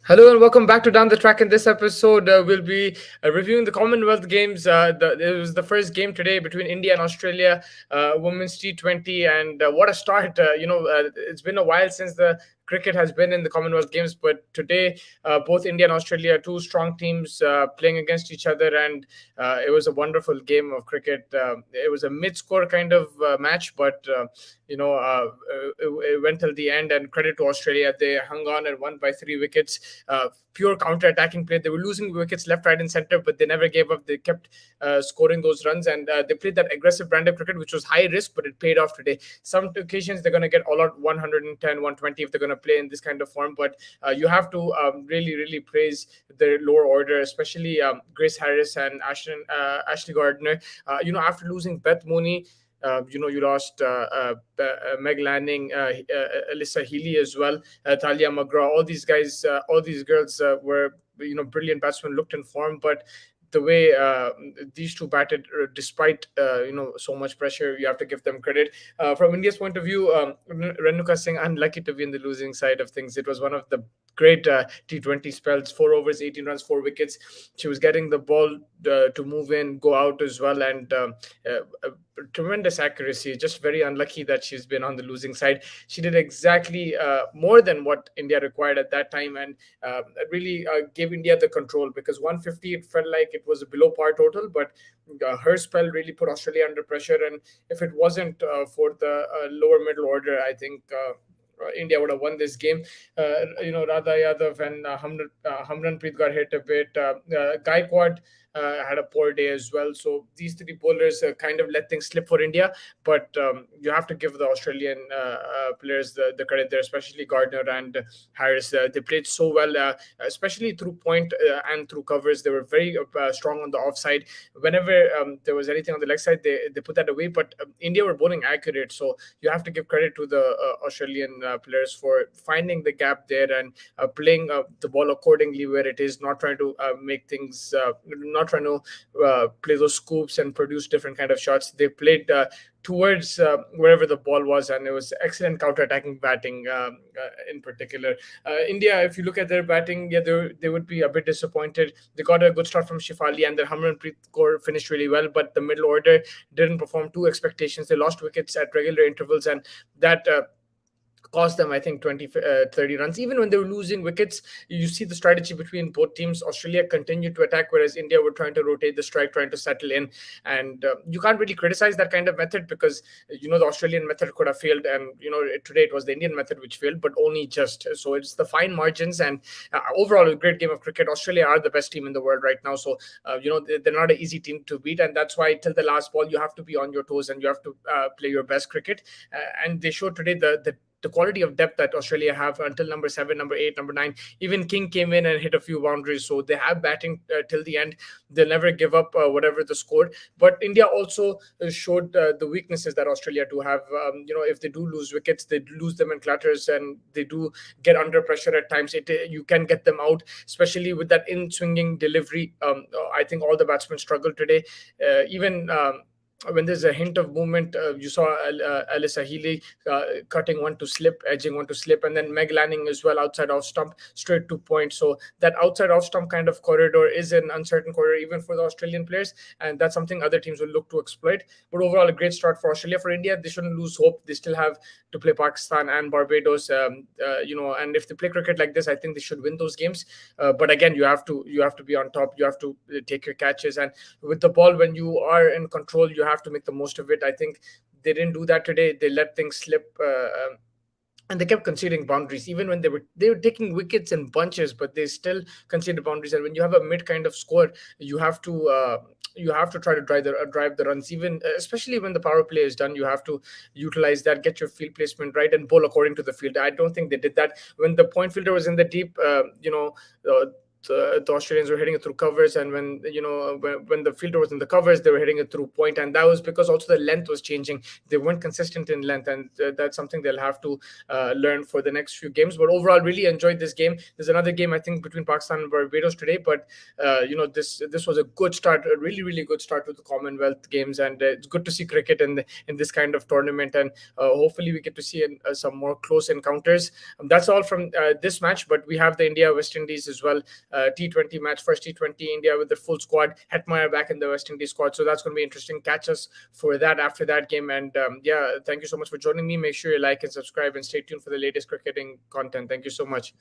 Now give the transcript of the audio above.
Hello and welcome back to Down the Track. In this episode, we'll be reviewing the Commonwealth Games. It was the first game today between India and Australia, women's T20, and what a start! It's been a while since the cricket has been in the Commonwealth Games, but today, both India and Australia are two strong teams playing against each other, and it was a wonderful game of cricket. It was a mid-score kind of match, but it went till the end. And credit to Australia, they hung on and won by 3 wickets. Pure counter-attacking play. They were losing wickets left, right, and center, but they never gave up. They kept scoring those runs, and they played that aggressive brand of cricket, which was high risk, but it paid off today. Some occasions they're going to get all out 110, 120 if they're going to play in this kind of form, but you have to really, really praise the lower order, especially Grace Harris and Ashley Gardner. After losing Beth Mooney, you lost Meg Lanning, Alyssa Healy as well, Talia McGraw. All these guys, all these girls were brilliant batsmen, looked in form, but the way these two batted, despite so much pressure, you have to give them credit. From India's point of view, Renuka Singh unlucky to be in the losing side of things. It was one of the great T20 spells. 4 overs, 18 runs, 4 wickets. She was getting the ball to move in, go out as well, and tremendous accuracy. Just very unlucky that she's been on the losing side. She did exactly more than what India required at that time, and really gave India the control, because 150, it felt like it was a below par total, but her spell really put Australia under pressure. And if it wasn't for the lower middle order, I think India would have won this game. Radha Yadav and Hamranpreet got hit a bit. Gaikwad had a poor day as well. So these three bowlers kind of let things slip for India. But you have to give the Australian players the credit there, especially Gardner and Harris. They played so well, especially through point and through covers. They were very strong on the offside. Whenever there was anything on the leg side, they put that away. But India were bowling accurate. So you have to give credit to the Australian players for finding the gap there and playing the ball accordingly where it is, not trying to make things, not trying to play those scoops and produce different kind of shots. They played towards wherever the ball was, and it was excellent counter-attacking batting in particular. India, if you look at their batting, yeah, they would be a bit disappointed. They got a good start from Shifali, and their Harmanpreet Kaur finished really well, but the middle order didn't perform to expectations. They lost wickets at regular intervals, and that cost them, I think, 20, 30 runs. Even when they were losing wickets, you see the strategy between both teams. Australia continued to attack, whereas India were trying to rotate the strike, trying to settle in. And you can't really criticize that kind of method, because, the Australian method could have failed. And, today it was the Indian method which failed, but only just. So it's the fine margins. And overall, a great game of cricket. Australia are the best team in the world right now. So, they're not an easy team to beat. And that's why till the last ball, you have to be on your toes and you have to play your best cricket. And they showed today the quality of depth that Australia have until number 7, number 8, number 9. Even King came in and hit a few boundaries. So they have batting till the end. They'll never give up whatever the score. But India also showed the weaknesses that Australia do have. If they do lose wickets, they lose them in clutters, and they do get under pressure at times. You can get them out, especially with that in-swinging delivery. I think all the batsmen struggled today. Even when there's a hint of movement, you saw Alyssa Healy cutting one to slip, edging one to slip, and then Meg Lanning as well, outside off stump, straight to point. So that outside off stump kind of corridor is an uncertain corridor even for the Australian players, and that's something other teams will look to exploit. But overall, a great start for Australia. For India, they shouldn't lose hope. They still have to play Pakistan and Barbados, and if they play cricket like this, I think they should win those games. But again, you have to be on top. You have to take your catches, and with the ball, when you are in control, you have to make the most of it. I think they didn't do that today. They let things slip, and they kept conceding boundaries. Even when they were taking wickets in bunches, but they still conceded boundaries. And when you have a mid kind of score, you have to try to drive the runs. Even especially when the power play is done, you have to utilize that, get your field placement right, and bowl according to the field. I don't think they did that when the point fielder was in the deep. the Australians were hitting it through covers, and when when the fielder was in the covers, they were hitting it through point, and that was because also the length was changing. They weren't consistent in length, and that's something they'll have to learn for the next few games. But overall, really enjoyed this game. There's another game I think between Pakistan and Barbados today, but this was a good start, a really good start to the Commonwealth Games, and it's good to see cricket in this kind of tournament, and hopefully we get to see some more close encounters. That's all from this match, but we have the India West Indies as well. T20 match, first T20, India with the full squad. Hetmeyer back in the West Indies squad, so that's going to be interesting. Catch us for that after that game, and thank you so much for joining me. Make sure you like and subscribe and stay tuned for the latest cricketing content. Thank you so much.